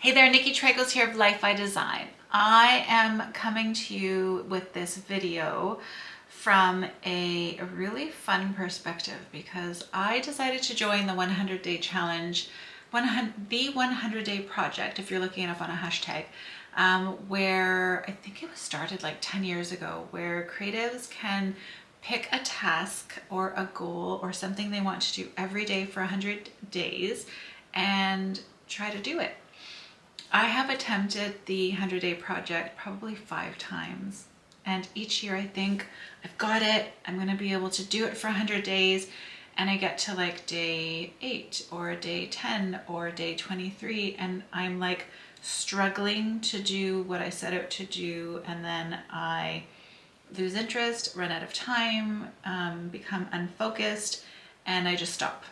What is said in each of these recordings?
Hey there, Nicki Traikos here of Life by Design. I am coming to you with this video from a really fun perspective because I decided to join the 100-day challenge, the 100-day project, if you're looking it up on a hashtag, where I think it was started like 10 years ago, where creatives can pick a task or a goal or something they want to do every day for 100 days and try to do it. I have attempted the 100-day project probably 5 times, and each year I think I've got it, I'm going to be able to do it for 100 days, and I get to like day 8 or day 10 or day 23 and I'm like struggling to do what I set out to do, and then I lose interest, run out of time, become unfocused, and I just stop.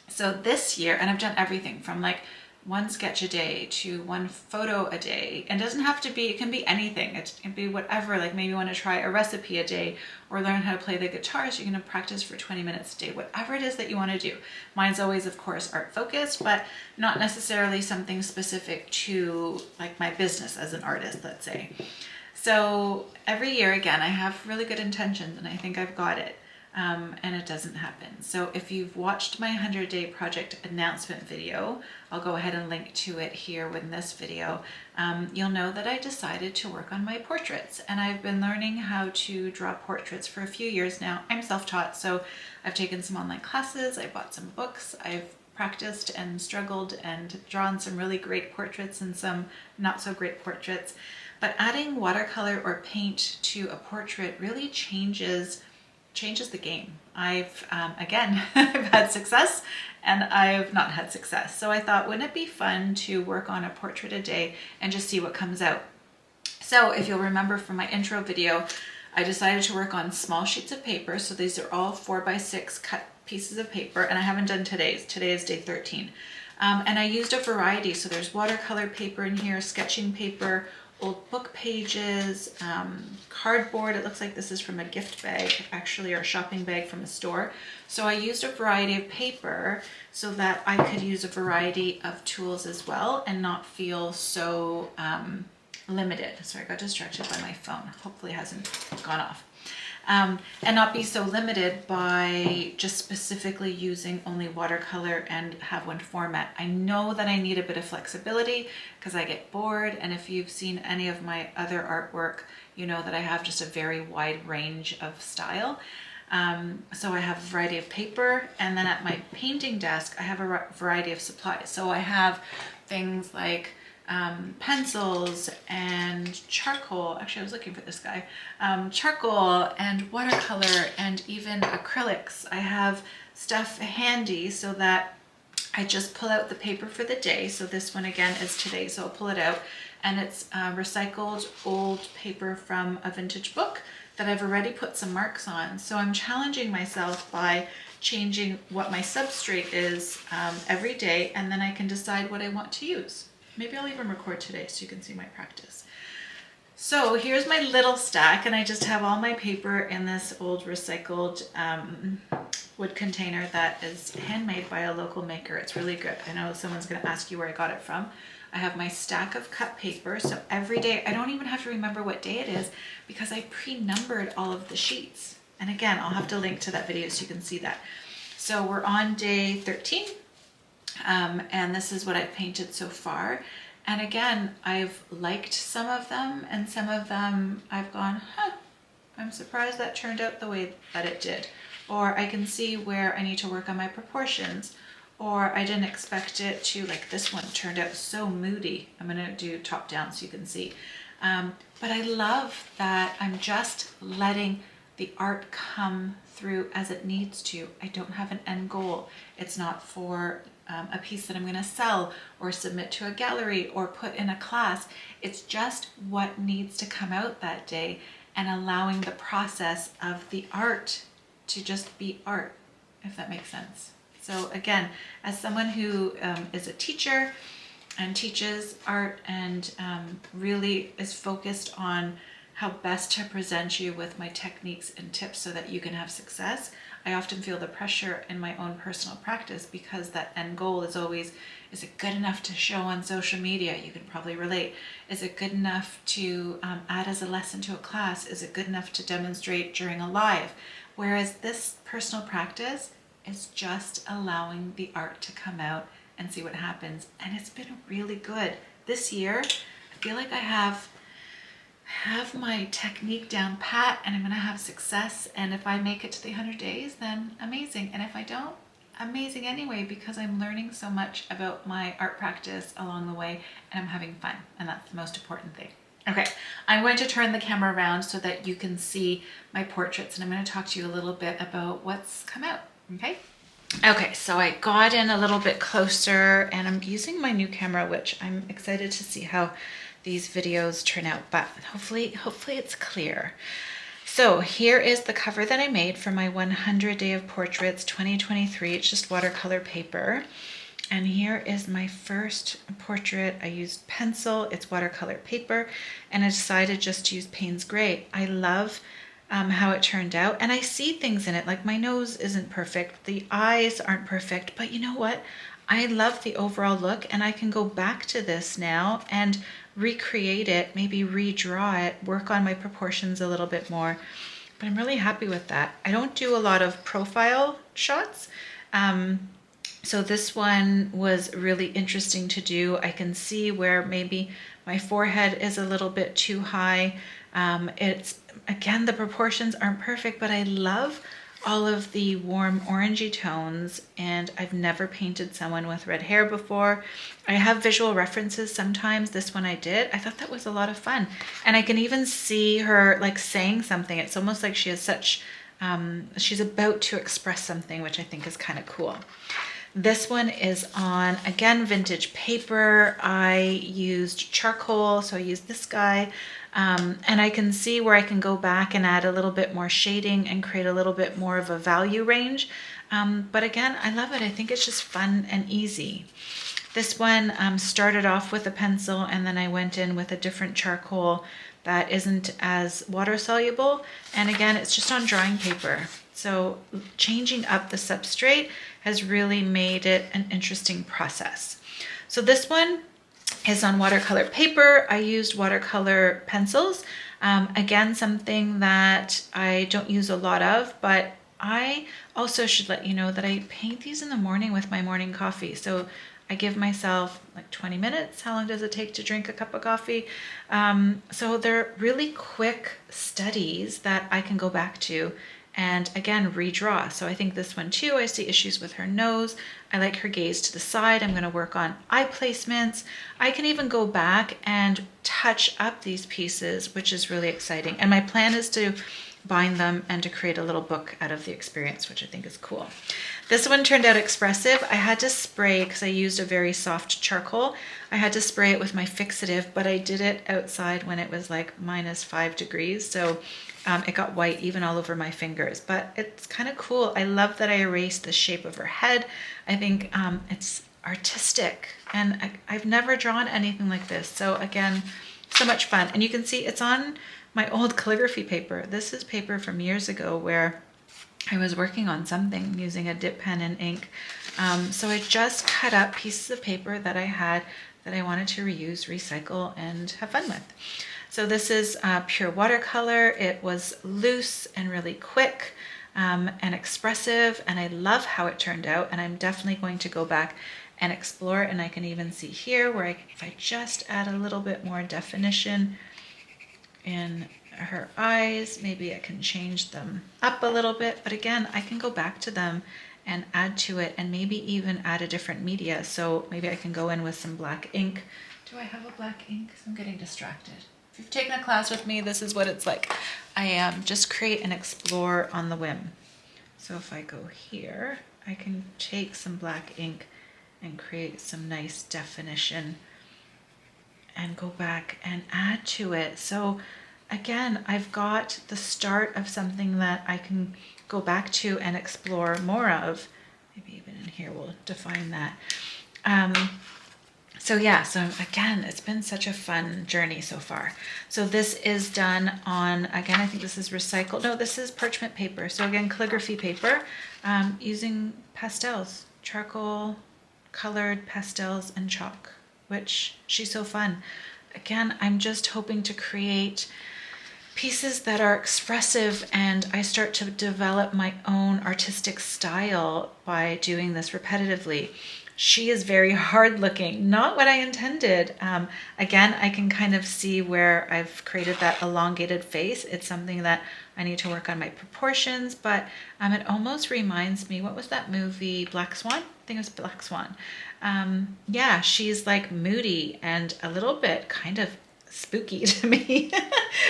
So this year, and I've done everything from like one sketch a day to one photo a day, and it doesn't have to be, it can be anything, it can be whatever. Like maybe you want to try a recipe a day or learn how to play the guitar, so you're going to practice for 20 minutes a day, whatever it is that you want to do. Mine's always of course art focused, but not necessarily something specific to like my business as an artist, let's say. So every year, again, I have really good intentions and I think I've got it. And it doesn't happen. So if you've watched my 100-day project announcement video, I'll go ahead and link to it here within this video. You'll know that I decided to work on my portraits, and I've been learning how to draw portraits for a few years now. I'm self-taught, so I've taken some online classes, I bought some books, I've practiced and struggled and drawn some really great portraits and some not so great portraits. But adding watercolor or paint to a portrait really changes the game. I've again I've had success and I've not had success, so I thought, wouldn't it be fun to work on a portrait a day and just see what comes out? So if you'll remember from my intro video, I decided to work on small sheets of paper. So these are all 4x6 cut pieces of paper, and I haven't done today's. Today is day 13. And I used a variety, so there's watercolor paper in here, sketching paper, old book pages, cardboard. It looks like this is from a gift bag, actually, or a shopping bag from a store. So I used a variety of paper so that I could use a variety of tools as well and not feel so limited. Sorry, I got distracted by my phone. Hopefully it hasn't gone off. And not be so limited by just specifically using only watercolor and have one format. I know that I need a bit of flexibility because I get bored, and if you've seen any of my other artwork, you know that I have just a very wide range of style. So I have a variety of paper, and then at my painting desk I have a variety of supplies. So I have things like pencils and charcoal. Actually, I was looking for this guy. Charcoal and watercolor and even acrylics. I have stuff handy so that I just pull out the paper for the day. So this one again is today, so I'll pull it out, and it's recycled old paper from a vintage book that I've already put some marks on. So I'm challenging myself by changing what my substrate is every day, and then I can decide what I want to use. Maybe I'll even record today so you can see my practice. So here's my little stack, and I just have all my paper in this old recycled wood container that is handmade by a local maker. It's really good. I know someone's going to ask you where I got it from. I have my stack of cut paper, so every day, I don't even have to remember what day it is because I pre-numbered all of the sheets. And again, I'll have to link to that video so you can see that. So we're on day 13. And this is what I've painted so far. And again, I've liked some of them, and some of them I've gone, I'm surprised that turned out the way that it did. Or I can see where I need to work on my proportions, or I didn't expect it to, like this one turned out so moody. I'm gonna do top down so you can see. But I love that I'm just letting the art come through as it needs to. I don't have an end goal. It's not for a piece that I'm going to sell or submit to a gallery or put in a class. It's just what needs to come out that day, and allowing the process of the art to just be art, if that makes sense. So again, as someone who is a teacher and teaches art and really is focused on how best to present you with my techniques and tips so that you can have success, I often feel the pressure in my own personal practice because that end goal is always, is it good enough to show on social media? You can probably relate. Is it good enough to add as a lesson to a class? Is it good enough to demonstrate during a live? Whereas this personal practice is just allowing the art to come out and see what happens. And it's been really good. This year, I feel like I have my technique down pat, and I'm gonna have success. And if I make it to the 100 days, then amazing. And if I don't, amazing anyway, because I'm learning so much about my art practice along the way, and I'm having fun. And that's the most important thing. Okay, I'm going to turn the camera around so that you can see my portraits, and I'm going to talk to you a little bit about what's come out, okay? Okay, so I got in a little bit closer, and I'm using my new camera, which I'm excited to see how these videos turn out, but hopefully it's clear. So here is the cover that I made for my 100 Day of Portraits 2023. It's just watercolor paper. And here is my first portrait. I used pencil, it's watercolor paper, and I decided just to use Payne's Gray. I love how it turned out, and I see things in it, like my nose isn't perfect, the eyes aren't perfect, but you know what? I love the overall look, and I can go back to this now and recreate it, maybe redraw it, work on my proportions a little bit more, but I'm really happy with that. I don't do a lot of profile shots, so this one was really interesting to do. I can see where maybe my forehead is a little bit too high. It's, again, the proportions aren't perfect, but I love all of the warm orangey tones, and I've never painted someone with red hair before. I have visual references sometimes. This one I did. I thought that was a lot of fun. And I can even see her like saying something. It's almost like she has such, she's about to express something, which I think is kind of cool. This one is on, again, vintage paper. I used charcoal, so I used this guy. And I can see where I can go back and add a little bit more shading and create a little bit more of a value range. But again, I love it. I think it's just fun and easy. This one started off with a pencil, and then I went in with a different charcoal that isn't as water soluble. And again, it's just on drawing paper. So changing up the substrate has really made it an interesting process. So this one is on watercolor paper. I used watercolor pencils. Again, something that I don't use a lot of, but I also should let you know that I paint these in the morning with my morning coffee. So I give myself like 20 minutes. How long does it take to drink a cup of coffee? So they're really quick studies that I can go back to and again, redraw. So I think this one too, I see issues with her nose. I like her gaze to the side. I'm gonna work on eye placements. I can even go back and touch up these pieces, which is really exciting. And my plan is to bind them and to create a little book out of the experience, which I think is cool. This one turned out expressive. I had to spray, because I used a very soft charcoal, I had to spray it with my fixative, but I did it outside when it was like -5 degrees. So it got white even all over my fingers, but it's kind of cool. I love that I erased the shape of her head. I think it's artistic, and I've never drawn anything like this. So again, so much fun. And you can see it's on my old calligraphy paper. This is paper from years ago where I was working on something using a dip pen and ink. So I just cut up pieces of paper that I had that I wanted to reuse, recycle, and have fun with. So this is pure watercolor. It was loose and really quick and expressive, and I love how it turned out, and I'm definitely going to go back and explore it. And I can even see here where if I just add a little bit more definition in her eyes, maybe I can change them up a little bit, but again, I can go back to them and add to it, and maybe even add a different media. So maybe I can go in with some black ink. Do I have a black ink? I'm getting distracted. If you've taken a class with me, this is what it's like. I just create and explore on the whim. So if I go here, I can take some black ink and create some nice definition and go back and add to it. So again, I've got the start of something that I can go back to and explore more of. Maybe even in here we'll define that. So yeah, so again, it's been such a fun journey so far. So this is done on, again, I think this is recycled. No, this is parchment paper. So again, calligraphy paper, using pastels, charcoal, colored pastels, and chalk, which she's so fun. Again, I'm just hoping to create pieces that are expressive, and I start to develop my own artistic style by doing this repetitively. She is very hard looking, not what I intended. Again, I can kind of see where I've created that elongated face. It's something that I need to work on my proportions, but it almost reminds me, what was that movie, Black Swan? I think it was Black Swan. Yeah, she's like moody and a little bit kind of spooky to me.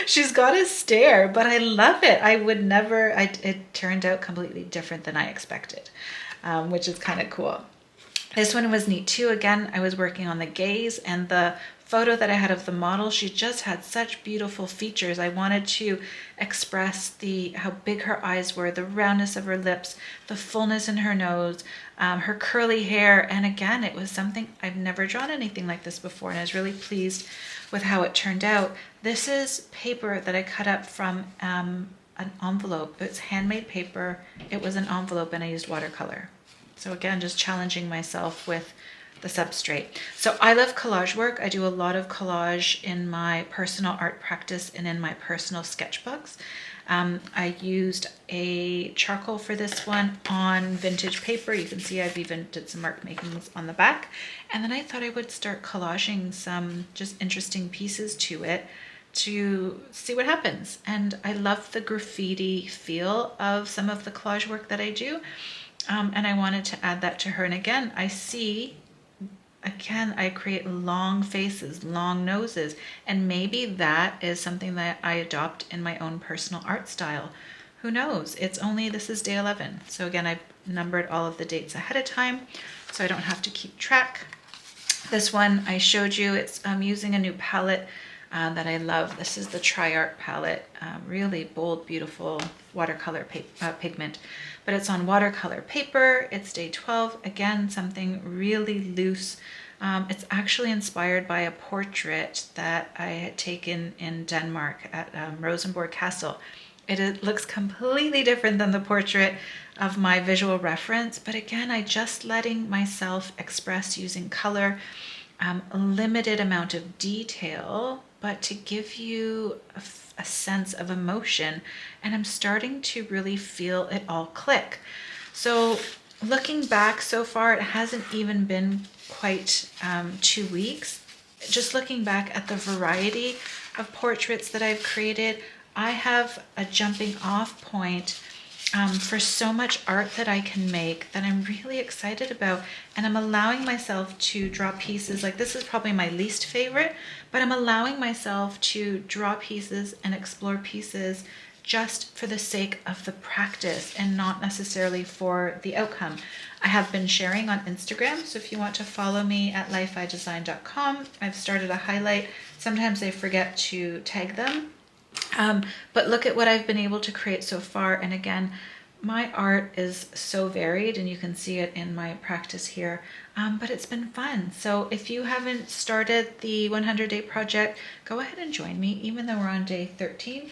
She's got a stare, but I love it. I would never, it turned out completely different than I expected, which is kind of cool. This one was neat too. Again, I was working on the gaze, and the photo that I had of the model, she just had such beautiful features. I wanted to express how big her eyes were, the roundness of her lips, the fullness in her nose, her curly hair. And again, it was something, I've never drawn anything like this before, and I was really pleased with how it turned out. This is paper that I cut up from an envelope. It's handmade paper. It was an envelope, and I used watercolor. So again, just challenging myself with the substrate. So I love collage work. I do a lot of collage in my personal art practice and in my personal sketchbooks. I used a charcoal for this one on vintage paper. You can see I've even did some mark makings on the back. And then I thought I would start collaging some just interesting pieces to it to see what happens. And I love the graffiti feel of some of the collage work that I do. And I wanted to add that to her. And again, I create long faces, long noses, and maybe that is something that I adopt in my own personal art style. Who knows? This is day 11. So again, I've numbered all of the dates ahead of time, so I don't have to keep track. This one I showed you, I'm using a new palette that I love. This is the Tri-Art palette, really bold, beautiful watercolor pigment. But it's on watercolor paper. It's day 12. Again, something really loose. It's actually inspired by a portrait that I had taken in Denmark at Rosenborg Castle. It looks completely different than the portrait of my visual reference, but again, I just letting myself express using color, a limited amount of detail, but to give you a sense of emotion, and I'm starting to really feel it all click. So looking back so far, it hasn't even been quite 2 weeks. Just looking back at the variety of portraits that I've created, I have a jumping off point for so much art that I can make that I'm really excited about. And I'm allowing myself to draw pieces, like this is probably my least favorite, but I'm allowing myself to draw pieces and explore pieces just for the sake of the practice and not necessarily for the outcome. I have been sharing on Instagram, so if you want to follow me at lifeidesign.com, I've started a highlight. Sometimes I forget to tag them. But look at what I've been able to create so far. And again, my art is so varied, and you can see it in my practice here, but it's been fun. So if you haven't started the 100-day project, go ahead and join me, even though we're on day 13.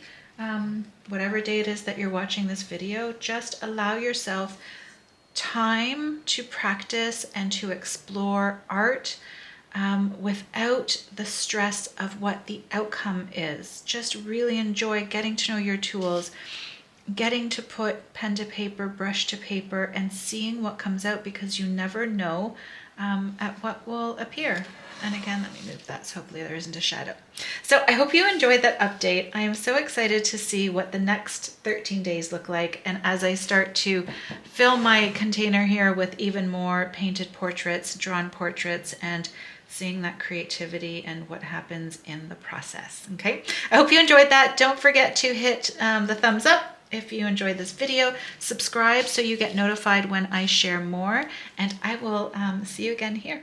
Whatever day it is that you're watching this video, just allow yourself time to practice and to explore art without the stress of what the outcome is. Just really enjoy getting to know your tools, getting to put pen to paper, brush to paper, and seeing what comes out, because you never know at what will appear. And again, let me move that so hopefully there isn't a shadow. So I hope you enjoyed that update. I am so excited to see what the next 13 days look like. And as I start to fill my container here with even more painted portraits, drawn portraits, and seeing that creativity and what happens in the process. Okay, I hope you enjoyed that. Don't forget to hit the thumbs up if you enjoyed this video. Subscribe so you get notified when I share more, and I will see you again here.